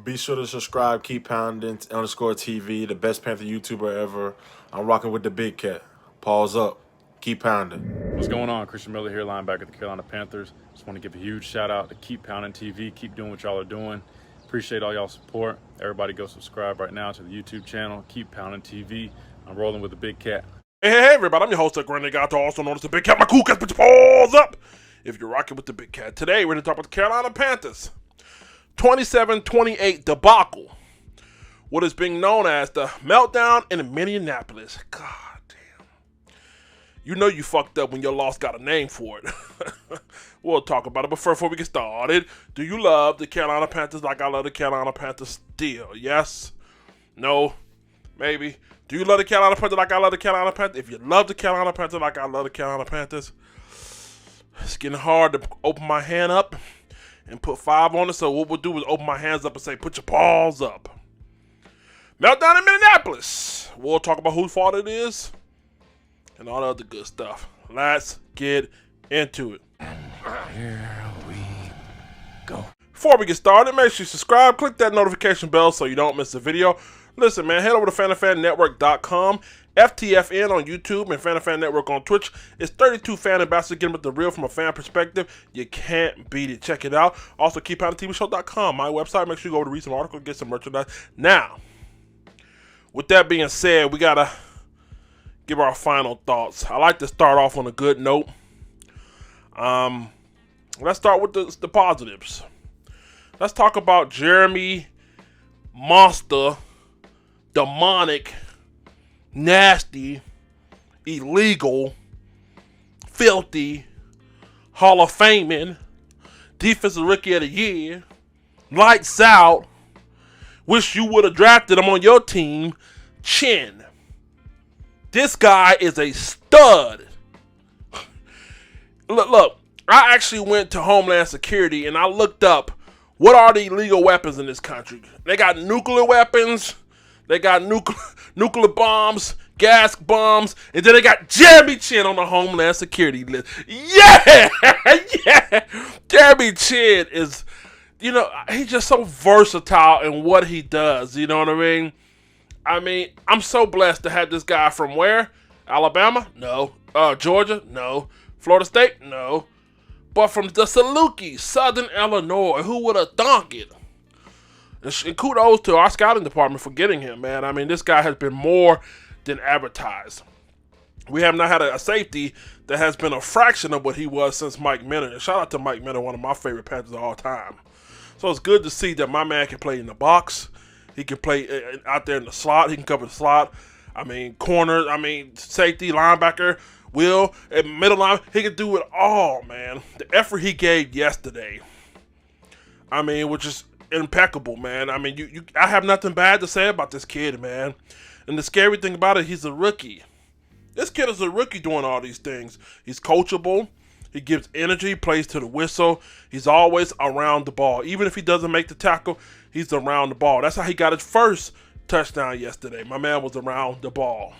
Be sure to subscribe, keep pounding _TV, the best Panther YouTuber ever. I'm rocking with the Big Cat. Pause up. Keep pounding. What's going on? Christian Miller here, linebacker of the Carolina Panthers. Just want to give a huge shout out to Keep Pounding TV. Keep doing what y'all are doing. Appreciate all y'all support. Everybody go subscribe right now to the YouTube channel, Keep Pounding TV. I'm rolling with the Big Cat. Hey, everybody, I'm your host, the Renegade, also known as the Big Cat. My cool cats, put your paws up if you're rocking with the Big Cat. Today, we're going to talk about the Carolina Panthers 27-28 debacle. What is being known as the Meltdown in Minneapolis. God damn. You know you fucked up when your loss got a name for it. We'll talk about it. But first, before we get started, do you love the Carolina Panthers like I love the Carolina Panthers still? Yes? No? Maybe? Do you love the Carolina Panthers like I love the Carolina Panthers? If you love the Carolina Panthers like I love the Carolina Panthers, it's getting hard to open my hand up and put 5 on it. So what we'll do is open my hands up and say, put your paws up. Meltdown in Minneapolis. We'll talk about whose fault it is and all the other good stuff. Let's get into it. Here we go. Before we get started, make sure you subscribe, click that notification bell so you don't miss a video. Listen, man, head over to FTFNnetwork.com, FTFN on YouTube, and FTFN Network on Twitch. It's 32 fan ambassadors getting with the real from a fan perspective. You can't beat it. Check it out. Also, KeepPoundingTVShow.com, my website. Make sure you go to read some articles, get some merchandise. Now, with that being said, we got to give our final thoughts. I like to start off on a good note. Let's start with the positives. Let's talk about Jeremy Monster, demonic, nasty, illegal, filthy, Hall of Faming, Defensive Rookie of the Year, lights out, wish you would have drafted him on your team, Chin. This guy is a stud. Look, I actually went to Homeland Security and I looked up what are the illegal weapons in this country. They got nuclear weapons, they got nuclear bombs, gas bombs, and then they got Jeremy Chin on the Homeland Security list. Yeah! Yeah! Jeremy Chin is, he's just so versatile in what he does, you know what I mean? I'm so blessed to have this guy from where? Alabama? No. Georgia? No. Florida State? No. But from the Saluki, Southern Illinois, who would have thunk it? And kudos to our scouting department for getting him, man. I mean, this guy has been more than advertised. We have not had a safety that has been a fraction of what he was since Mike Minter. And shout out to Mike Minter, one of my favorite Panthers of all time. So it's good to see that my man can play in the box. He can play out there in the slot. He can cover the slot. Corner. Safety, linebacker. Middle line, he could do it all, man. The effort he gave yesterday, was just impeccable, man. I have nothing bad to say about this kid, man. And the scary thing about it, he's a rookie. This kid is a rookie doing all these things. He's coachable. He gives energy, plays to the whistle. He's always around the ball. Even if he doesn't make the tackle, he's around the ball. That's how he got his first touchdown yesterday. My man was around the ball.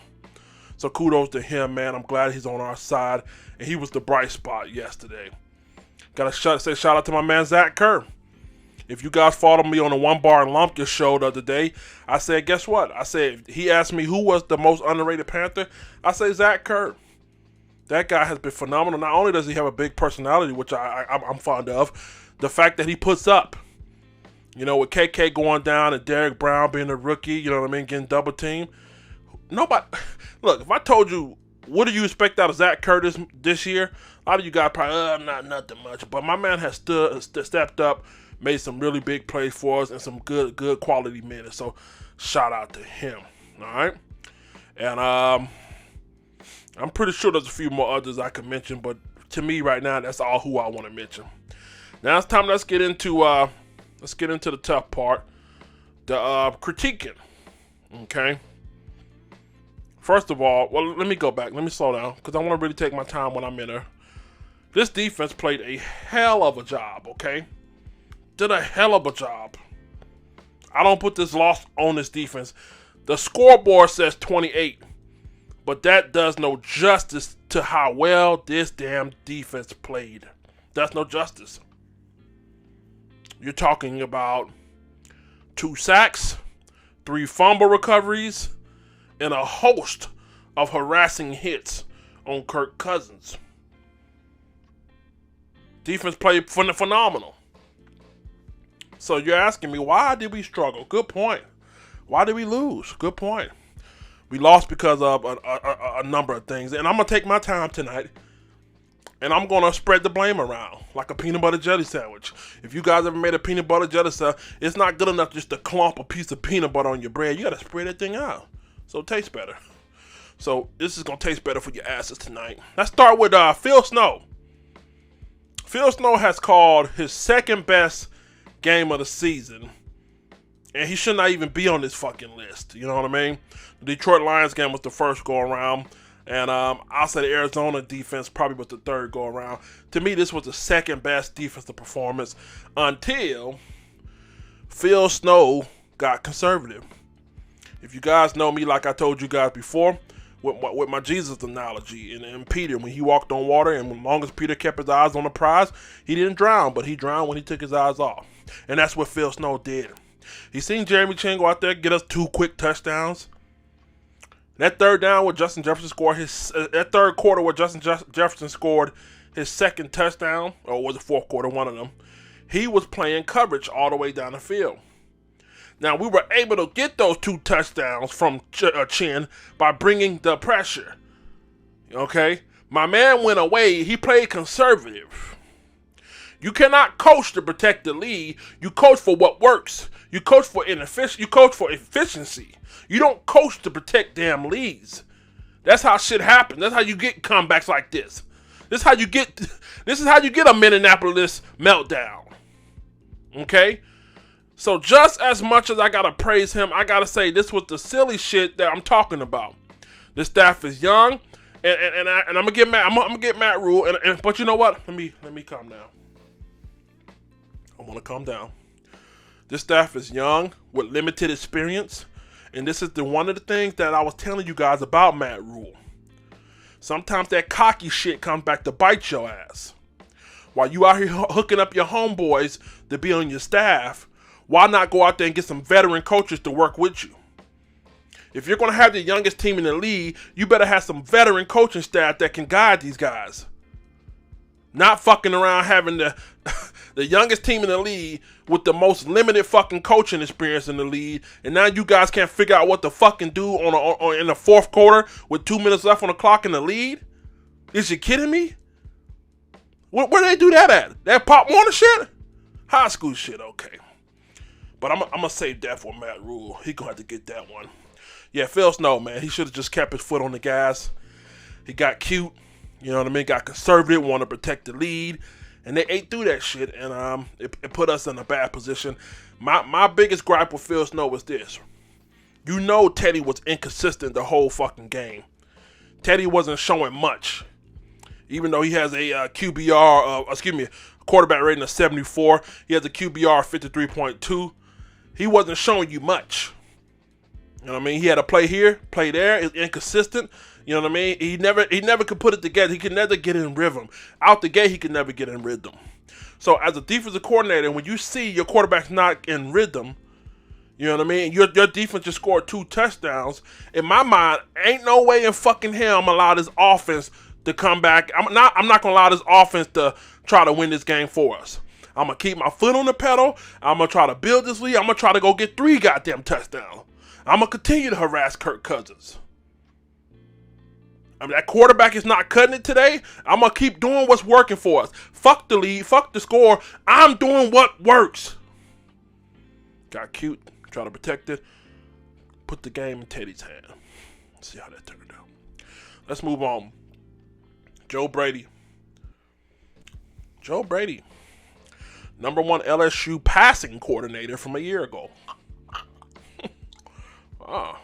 So kudos to him, man. I'm glad he's on our side. And he was the bright spot yesterday. Gotta say shout out to my man, Zach Kerr. If you guys followed me on the One Bar and Lumpkin show the other day, I said, guess what? I said, he asked me who was the most underrated Panther. I say Zach Kerr. That guy has been phenomenal. Not only does he have a big personality, which I'm fond of, the fact that he puts up. With KK going down and Derek Brown being a rookie, getting double teamed. Nobody, look, if I told you, what do you expect out of Zach Curtis this year? A lot of you guys probably, not nothing much. But my man has stepped up, made some really big plays for us and some good quality minutes. So shout out to him, all right? And I'm pretty sure there's a few more others I could mention, but to me right now, that's all who I want to mention. Now it's time. Let's get into the tough part, the critiquing. Okay. First of all, let me go back. Let me slow down because I want to really take my time when I'm in there. This defense played a hell of a job, okay? Did a hell of a job. I don't put this loss on this defense. The scoreboard says 28, but that does no justice to how well this damn defense played. That's no justice. You're talking about 2 sacks, 3 fumble recoveries, and a host of harassing hits on Kirk Cousins. Defense played phenomenal. So you're asking me, why did we struggle? Good point. Why did we lose? Good point. We lost because of a number of things. And I'm going to take my time tonight, and I'm going to spread the blame around like a peanut butter jelly sandwich. If you guys ever made a peanut butter jelly sandwich, it's not good enough just to clump a piece of peanut butter on your bread. You got to spread that thing out so it tastes better. So this is going to taste better for your asses tonight. Let's start with Phil Snow. Phil Snow has called his second best game of the season, and he should not even be on this fucking list. You know what I mean? The Detroit Lions game was the first go around, and I'll say the Arizona defense probably was the third go around. To me, this was the second best defensive performance until Phil Snow got conservative. If you guys know me, like I told you guys before, with my Jesus analogy, and Peter, when he walked on water, and as long as Peter kept his eyes on the prize, he didn't drown, but he drowned when he took his eyes off. And that's what Phil Snow did. He seen Jeremy Chinn go out there, get us 2 quick touchdowns. That third down where Justin Jefferson scored that third quarter where Justin Jefferson scored his second touchdown, or was it fourth quarter, one of them, he was playing coverage all the way down the field. Now, we were able to get those 2 touchdowns from Chinn by bringing the pressure. Okay? My man went away. He played conservative. You cannot coach to protect the lead. You coach for what works. You coach for efficiency. You don't coach to protect damn leads. That's how shit happens. That's how you get comebacks like this. This is how you get a Minneapolis meltdown. Okay? So just as much as I gotta praise him, I gotta say this was the silly shit that I'm talking about. This staff is young, and I'm gonna get Matt Rule, but you know what? Let me calm down. I want to calm down. This staff is young with limited experience, and this is one of the things that I was telling you guys about Matt Rule. Sometimes that cocky shit comes back to bite your ass. While you out here hooking up your homeboys to be on your staff, why not go out there and get some veteran coaches to work with you? If you're going to have the youngest team in the league, you better have some veteran coaching staff that can guide these guys. Not fucking around having the youngest team in the league with the most limited fucking coaching experience in the league, and now you guys can't figure out what to fucking do in the fourth quarter with 2 minutes left on the clock in the lead? Is you kidding me? Where they do that at? That Pop Warner shit? High school shit, okay. But I'm gonna save that for Matt Rule. He gonna have to get that one. Yeah, Phil Snow, man, he should have just kept his foot on the gas. He got cute. You know what I mean? Got conservative, want to protect the lead, and they ate through that shit, and it put us in a bad position. My biggest gripe with Phil Snow was this. You know Teddy was inconsistent the whole fucking game. Teddy wasn't showing much. Even though he has a quarterback rating of 74, he has a QBR of 53.2. He wasn't showing you much. You know what I mean? He had a play here, play there. It's inconsistent. You know what I mean? He never could put it together. He could never get in rhythm. Out the gate, he could never get in rhythm. So as a defensive coordinator, when you see your quarterback's not in rhythm, you know what I mean? Your defense just scored 2 touchdowns. In my mind, ain't no way in fucking hell I'm allow this offense to come back. I'm not gonna allow this offense to try to win this game for us. I'm gonna keep my foot on the pedal. I'm gonna try to build this lead. I'm gonna try to go get 3 goddamn touchdowns. I'm gonna continue to harass Kirk Cousins. I mean, that quarterback is not cutting it today. I'm going to keep doing what's working for us. Fuck the lead. Fuck the score. I'm doing what works. Got cute. Try to protect it. Put the game in Teddy's hand. See how that turned out. Let's move on. Joe Brady. Joe Brady. Number 1 LSU passing coordinator from a year ago. Wow.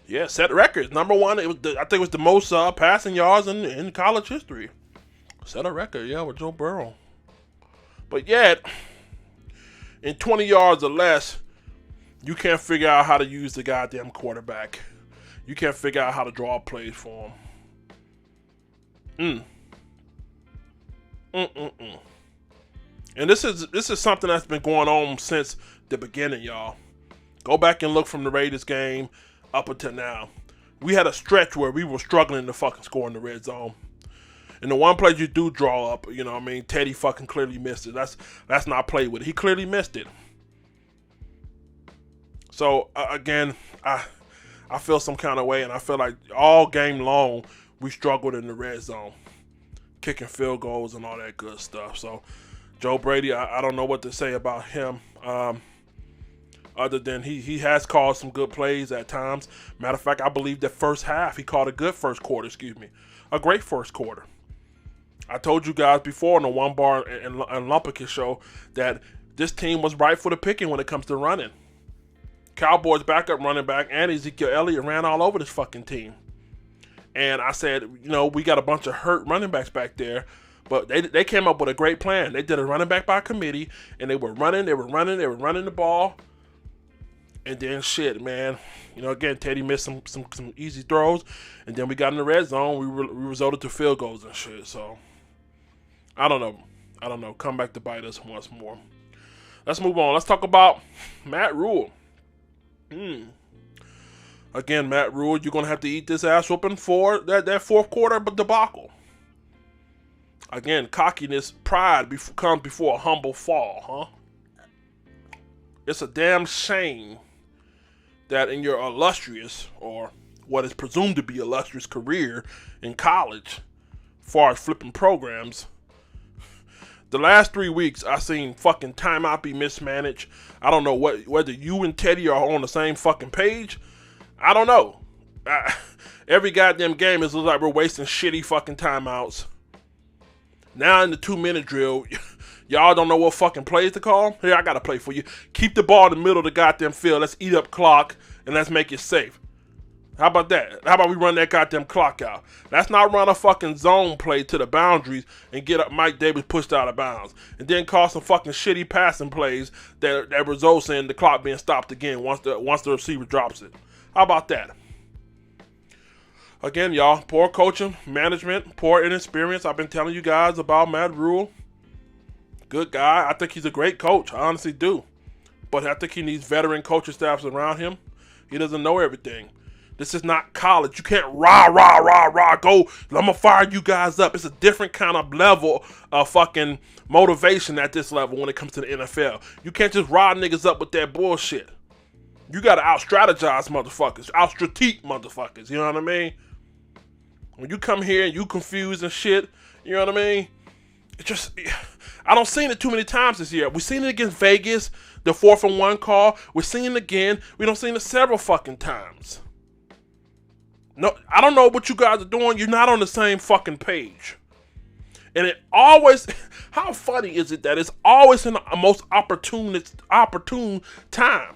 Yeah, set records. Number 1, I think it was the most passing yards in college history. Set a record, yeah, with Joe Burrow. But yet, in 20 yards or less, you can't figure out how to use the goddamn quarterback. You can't figure out how to draw plays for him. And this is something that's been going on since the beginning, y'all. Go back and look from the Raiders game up until now. We had a stretch where we were struggling to fucking score in the red zone. And the one play you do draw up, you know what I mean, Teddy fucking clearly missed it. That's not played with it. He clearly missed it. So, again, I feel some kind of way, and I feel like all game long we struggled in the red zone. Kicking field goals and all that good stuff. So, Joe Brady, I don't know what to say about him. Other than he has called some good plays at times. Matter of fact, I believe that first half, he called a great first quarter. I told you guys before on the One Bar and Lumpicus show that this team was right for the picking when it comes to running. Cowboys backup running back and Ezekiel Elliott ran all over this fucking team. And I said, we got a bunch of hurt running backs back there, but they came up with a great plan. They did a running back by committee, and they were running the ball. And then shit, man. Again, Teddy missed some easy throws, and then we got in the red zone. We resulted to field goals and shit. So I don't know. Come back to bite us once more. Let's move on. Let's talk about Matt Rule. Again, Matt Rule, you're gonna have to eat this ass whooping for that fourth quarter debacle. Again, cockiness, pride comes before a humble fall, huh? It's a damn shame that in your illustrious, or what is presumed to be illustrious career in college, as far as flipping programs, the last 3 weeks I seen fucking timeout be mismanaged. I don't know whether you and Teddy are on the same fucking page. I don't know. Every goddamn game is like we're wasting shitty fucking timeouts. Now in the 2-minute drill, y'all don't know what fucking plays to call? Here, I got a play for you. Keep the ball in the middle of the goddamn field. Let's eat up clock, and let's make it safe. How about that? How about we run that goddamn clock out? Let's not run a fucking zone play to the boundaries and get up Mike Davis pushed out of bounds. And then call some fucking shitty passing plays that results in the clock being stopped again once the receiver drops it. How about that? Again, y'all, poor coaching, management, poor inexperience. I've been telling you guys about Matt Rule. Good guy. I think he's a great coach. I honestly do. But I think he needs veteran coaching staffs around him. He doesn't know everything. This is not college. You can't go. I'm going to fire you guys up. It's a different kind of level of fucking motivation at this level when it comes to the NFL. You can't just rile niggas up with that bullshit. You got to out-strategize motherfuckers. Out-strategic motherfuckers. You know what I mean? When you come here and you confused and shit, you know what I mean? It just, I don't seen it too many times this year. We've seen it against Vegas, the 4th-and-1 call. We're seeing it again. We don't seen it several fucking times. No, I don't know what you guys are doing. You're not on the same fucking page. And it always, how funny is it that it's always in the most opportune time?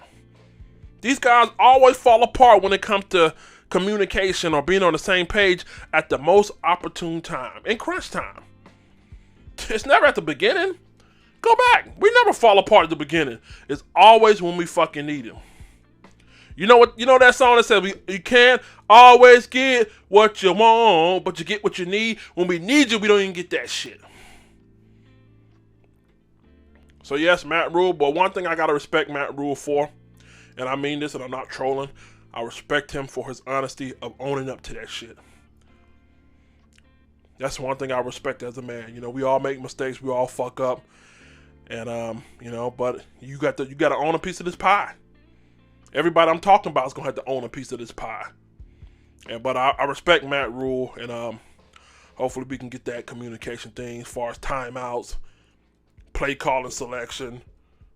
These guys always fall apart when it comes to communication or being on the same page at the most opportune time, in crunch time. It's never at the beginning. Go back. We never fall apart at the beginning. It's always when we fucking need them. You know what? You know that song that says you can't always get what you want, but you get what you need. When we need you, we don't even get that shit. So yes, Matt Rule, but one thing I gotta respect Matt Rule for, and I mean this and I'm not trolling, I respect him for his honesty of owning up to that shit. That's one thing I respect as a man. You know, we all make mistakes, we all fuck up. And but you got to own a piece of this pie. Everybody I'm talking about is gonna have to own a piece of this pie. But I respect Matt Rule, and hopefully we can get that communication thing as far as timeouts, play calling selection,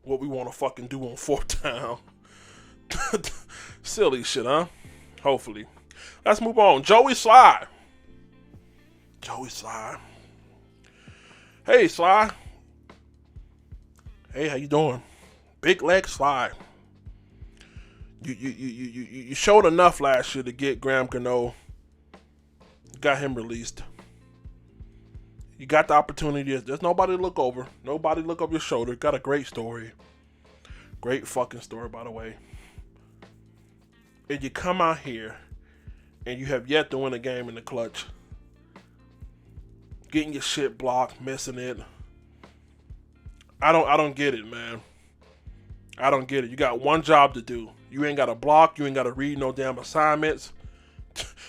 what we want to fucking do on 4th down. Silly shit, huh? Hopefully. Let's move on. Joey Sly. Hey, Sly. Hey, how you doing? Big leg Sly. You showed enough last year to get Graham Gano. Got him released. You got the opportunity. There's nobody to look over. Nobody look over your shoulder. Got a great story. Great fucking story, by the way. And you come out here and you have yet to win a game in the clutch. Getting your shit blocked, missing it. I don't get it, man. I don't get it. You got one job to do. You ain't got to block. You ain't got to read no damn assignments.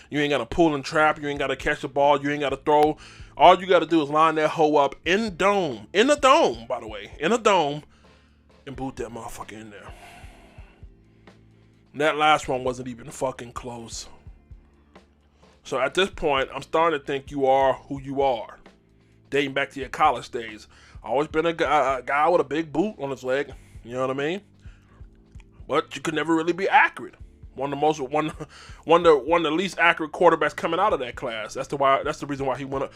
You ain't got to pull and trap. You ain't got to catch the ball. You ain't got to throw. All you got to do is line that hoe up in the dome. In the dome, by the way. In the dome. And boot that motherfucker in there. And that last one wasn't even fucking close. So at this point, I'm starting to think you are who you are. Dating back to your college days. Always been a guy with a big boot on his leg. You know what I mean? But you could never really be accurate. One of the least accurate quarterbacks coming out of that class. That's the reason why he went.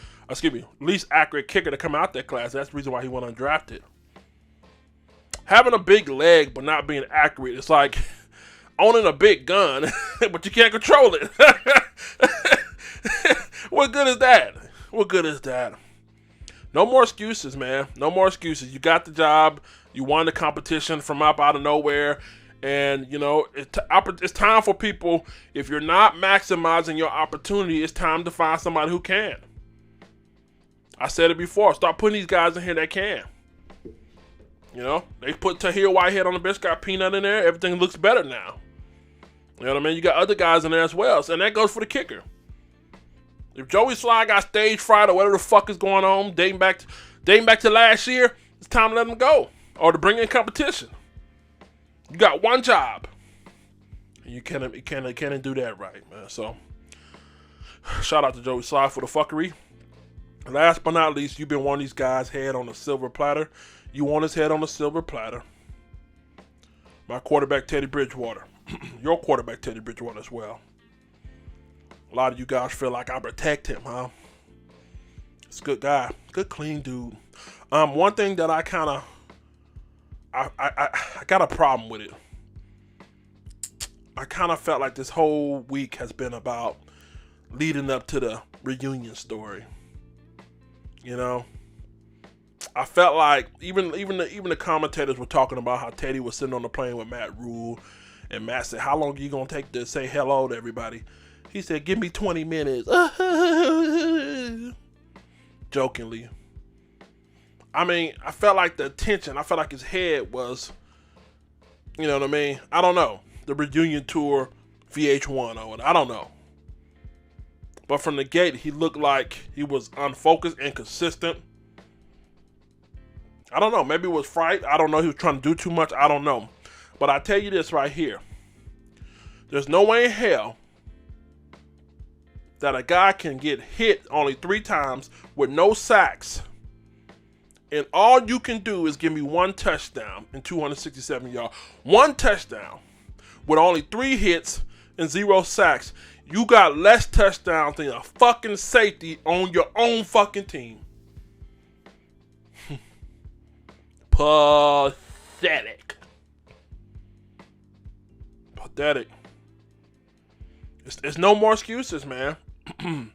Least accurate kicker to come out that class. That's the reason why he went undrafted. Having a big leg but not being accurate, it's like owning a big gun, but you can't control it. What good is that? What good is that? No more excuses, man. No more excuses. You got the job. You won the competition from up out of nowhere. And, you know, it's time for people, if you're not maximizing your opportunity, it's time to find somebody who can. I said it before. Start putting these guys in here that can. You know, they put Tahir Whitehead on the bench, got Peanut in there. Everything looks better now. You know what I mean? You got other guys in there as well. And that goes for the kicker. If Joey Sly got stage fright or whatever the fuck is going on, dating back to last year, it's time to let him go. Or to bring in competition. You got one job. And you can't do that right, man. So, shout out to Joey Sly for the fuckery. Last but not least, you've been wanting these guys' head on a silver platter. You want his head on a silver platter. My quarterback, Teddy Bridgewater. Your quarterback, Teddy Bridgewater, as well. A lot of you guys feel like I protect him, huh? He's a good guy. Good, clean dude. One thing that I got a problem with it. I kind of felt like this whole week has been about leading up to the reunion story. You know? I felt like even the commentators were talking about how Teddy was sitting on the plane with Matt Rule, and Matt said, "How long are you gonna take to say hello to everybody?" He said, "Give me 20 minutes." Jokingly. I mean, I felt like the tension. I felt like his head was, you know what I mean? I don't know. The reunion tour, VH1 or what? I don't know. But from the gate, he looked like he was unfocused, inconsistent. I don't know. Maybe it was fright. I don't know. He was trying to do too much. I don't know. But I tell you this right here. There's no way in hell that a guy can get hit only 3 times with no sacks, and all you can do is give me 1 touchdown and 267 yards. 1 touchdown with only 3 hits and 0 sacks. You got less touchdowns than a fucking safety on your own fucking team. Pathetic. Pathetic. It's no more excuses, man. And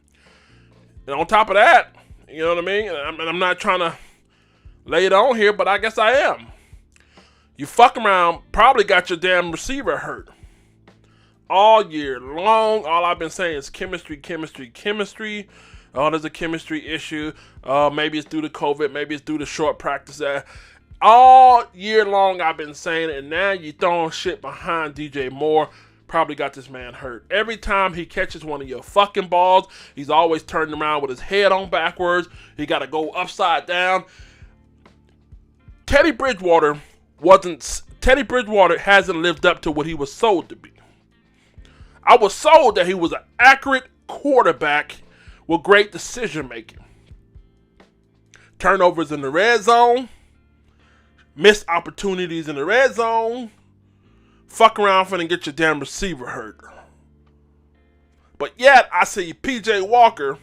on top of that, you know what I mean? And I'm not trying to lay it on here, but I guess I am. You fuck around, probably got your damn receiver hurt. All year long, all I've been saying is chemistry, chemistry, chemistry. Oh, there's a chemistry issue. Maybe it's due to COVID. Maybe it's due to short practice. All year long, I've been saying it, and now you throwing shit behind DJ Moore. Probably got this man hurt. Every time he catches one of your fucking balls, he's always turning around with his head on backwards. He got to go upside down. Teddy Bridgewater hasn't lived up to what he was sold to be. I was sold that he was an accurate quarterback with great decision making. Turnovers in the red zone, missed opportunities in the red zone. Fuck around finna get your damn receiver hurt. But yet, I see PJ Walker,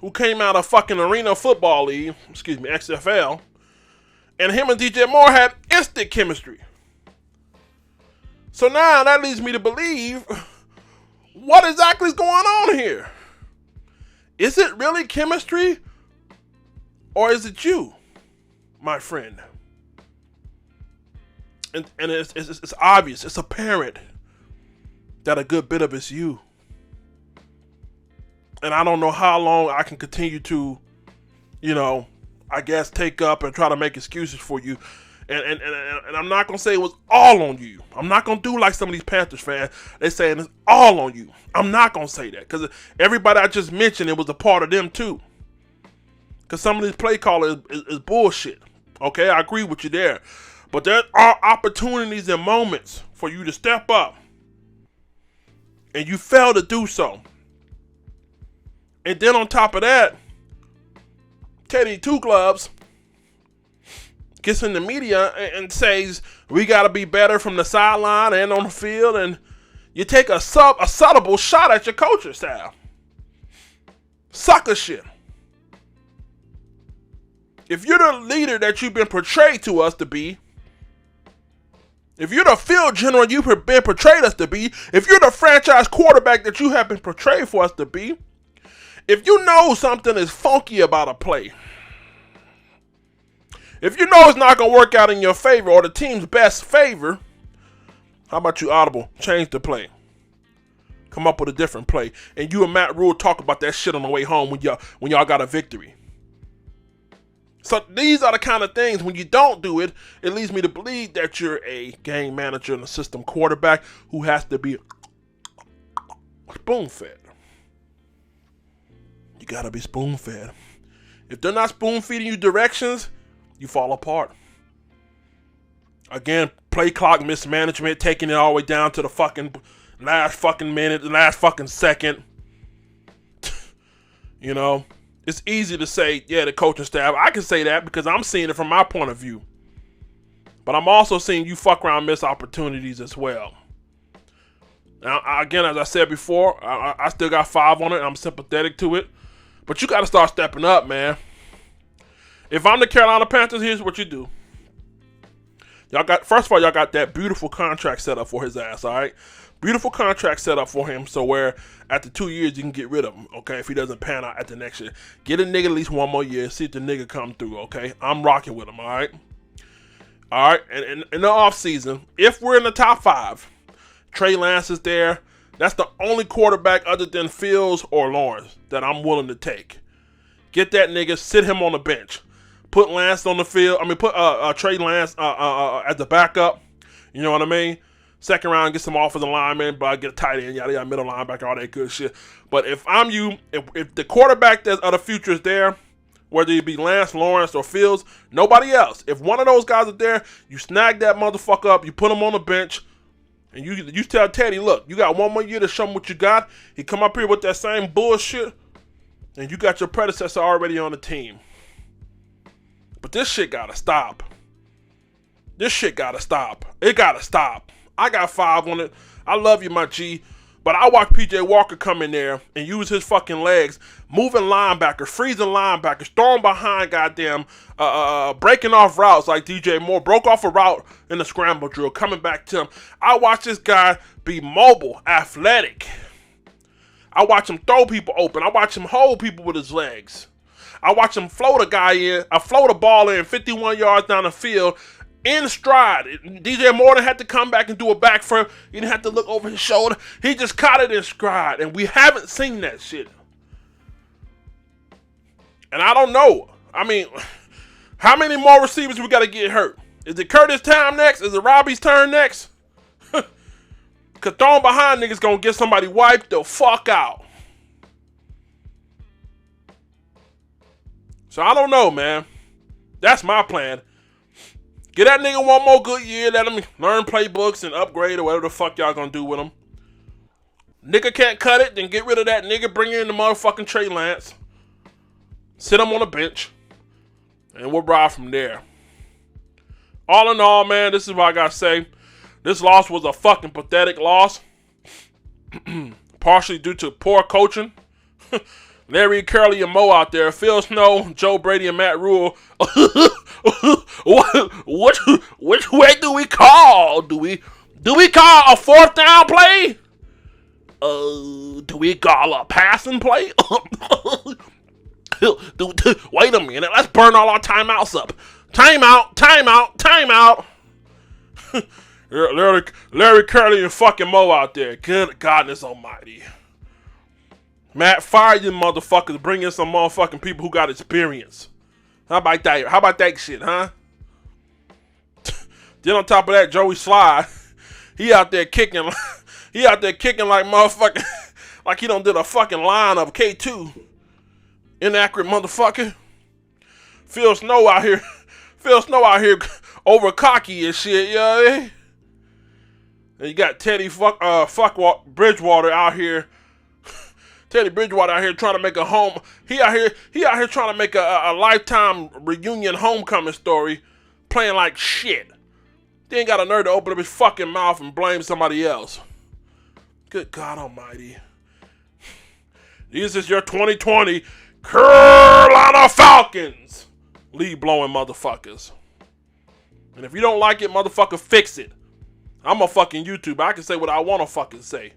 who came out of fucking Arena Football League, XFL, and him and DJ Moore had instant chemistry. So now that leads me to believe, what exactly is going on here? Is it really chemistry? Or is it you, my friend? And it's obvious, it's apparent that a good bit of it's you. And I don't know how long I can continue to, I guess take up and try to make excuses for you. And I'm not going to say it was all on you. I'm not going to do like some of these Panthers fans. They saying it's all on you. I'm not going to say that. Because everybody I just mentioned, it was a part of them too. Because some of these play callers is bullshit. Okay, I agree with you there. But there are opportunities and moments for you to step up. And you fail to do so. And then on top of that, Teddy Two Gloves gets in the media and says, we got to be better from the sideline and on the field. And you take a subtle shot at your coaching staff. Sucker shit. If you're the leader that you've been portrayed to us to be, if you're the field general you've been portrayed us to be, if you're the franchise quarterback that you have been portrayed for us to be, if you know something is funky about a play, if you know it's not going to work out in your favor or the team's best favor, how about you audible? Change the play. Come up with a different play. And you and Matt Rule talk about that shit on the way home when y'all got a victory. So these are the kind of things, when you don't do it, it leads me to believe that you're a game manager and a system quarterback who has to be spoon-fed. You got to be spoon-fed. If they're not spoon-feeding you directions, you fall apart. Again, play clock mismanagement, taking it all the way down to the fucking last fucking minute, the last fucking second. You know? It's easy to say, yeah, the coaching staff. I can say that because I'm seeing it from my point of view. But I'm also seeing you fuck around miss opportunities as well. Now, again, as I said before, I still got 5 on it. I'm sympathetic to it. But you got to start stepping up, man. If I'm the Carolina Panthers, here's what you do. First of all, y'all got that beautiful contract set up for his ass, all right? Beautiful contract set up for him, so where after 2 years you can get rid of him, okay? If he doesn't pan out at the next year. Get a nigga at least 1 more year, see if the nigga come through, okay? I'm rocking with him, all right? All right, and in the offseason, if we're in the top 5, Trey Lance is there. That's the only quarterback other than Fields or Lawrence that I'm willing to take. Get that nigga, sit him on the bench. Put Lance on the field. Put Trey Lance as the backup. You know what I mean? Second round, get some offensive linemen, but get a tight end, yada yada, middle linebacker, all that good shit. But if I'm you, if the quarterback that's of the future is there, whether it be Lance, Lawrence, or Fields, nobody else. If one of those guys are there, you snag that motherfucker up, you put him on the bench, and you tell Teddy, look, you got 1 more year to show him what you got. He come up here with that same bullshit, and you got your predecessor already on the team. But this shit gotta stop. This shit gotta stop. It gotta stop. I got 5 on it. I love you, my G. But I watch P.J. Walker come in there and use his fucking legs, moving linebackers, freezing linebackers, throwing behind goddamn, breaking off routes like DJ Moore. Broke off a route in the scramble drill, coming back to him. I watch this guy be mobile, athletic. I watch him throw people open. I watch him hold people with his legs. I watch him float a guy in, float a ball in 51 yards down the field, in stride. DJ Moore had to come back and do a back flip. He didn't have to look over his shoulder. He just caught it in stride, and we haven't seen that shit. And I don't know. How many more receivers we got to get hurt? Is it Curtis time next? Is it Robbie's turn next? Because throwing behind niggas going to get somebody wiped the fuck out. So I don't know, man. That's my plan. Get that nigga 1 more good year. Let him learn playbooks and upgrade or whatever the fuck y'all gonna do with him. Nigga can't cut it, then get rid of that nigga. Bring in the motherfucking Trey Lance. Sit him on the bench. And we'll ride from there. All in all, man, this is what I gotta say. This loss was a fucking pathetic loss. Partially due to poor coaching. Larry, Curly, and Mo out there. Phil Snow, Joe Brady, and Matt Rule. Which way do we call? Do we call a 4th down play? Do we call a passing play? Wait a minute. Let's burn all our timeouts up. Timeout. Larry, Curly, and fucking Mo out there. Good Godness almighty. Matt, fire you motherfuckers. Bring in some motherfucking people who got experience. How about that shit, huh? Then on top of that, Joey Slide, he out there kicking. He out there kicking like motherfucking, like he done did a fucking line of K2. Inaccurate motherfucker. Phil Snow out here over cocky and shit, you know what I mean? And you got Teddy Bridgewater out here. Teddy Bridgewater out here trying to make a home. He out here trying to make a lifetime reunion homecoming story, playing like shit. They ain't got a nerve to open up his fucking mouth and blame somebody else. Good God Almighty. This is your 2020 Carolina Falcons lead blowing motherfuckers. And if you don't like it, motherfucker, fix it. I'm a fucking YouTuber. I can say what I want to fucking say.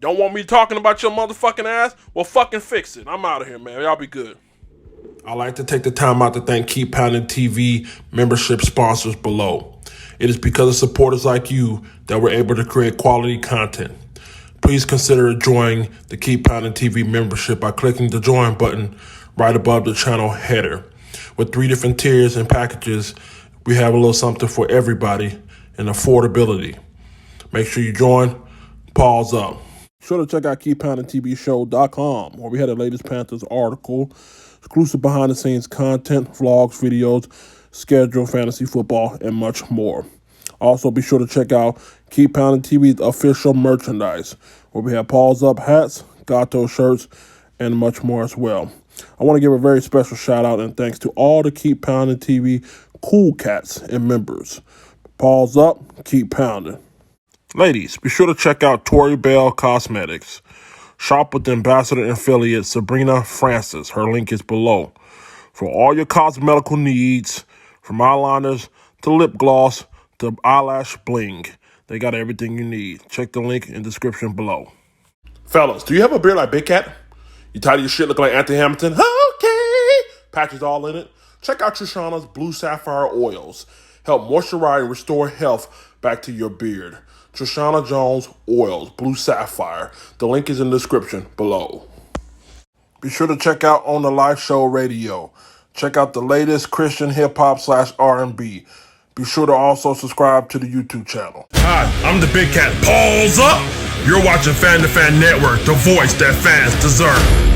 Don't want me talking about your motherfucking ass? Well, fucking fix it. I'm out of here, man. Y'all be good. I'd like to take the time out to thank Keep Pounding TV membership sponsors below. It is because of supporters like you that we're able to create quality content. Please consider joining the Keep Pounding TV membership by clicking the join button right above the channel header. With 3 different tiers and packages, we have a little something for everybody and affordability. Make sure you join. Pause up. Be sure to check out KeepPoundingTVShow.com, where we had the latest Panthers article, exclusive behind-the-scenes content, vlogs, videos, schedule, fantasy football, and much more. Also, be sure to check out Keep Pounding TV's official merchandise, where we have Pause Up hats, Gato shirts, and much more as well. I want to give a very special shout out and thanks to all the Keep Pounding TV cool cats and members. Pause Up, keep pounding. Ladies, be sure to check out Tori Bell Cosmetics. Shop with the ambassador affiliate Sabrina Francis. Her link is below. For all your cosmetical needs, from eyeliners to lip gloss to eyelash bling, they got everything you need. Check the link in the description below. Fellas, do you have a beard like Big Cat? You tired of your shit looking like Anthony Hamilton? Okay. Patches all in it? Check out Trishana's Blue Sapphire oils. Help moisturize and restore health back to your beard. Trishana Jones Oils, Blue Sapphire. The link is in the description below. Be sure to check out On the Live Show Radio. Check out the latest Christian hip-hop / R&B. Be sure to also subscribe to the YouTube channel. Hi, I'm TheBigKatt. Pause up! You're watching Fan to Fan Network, the voice that fans deserve.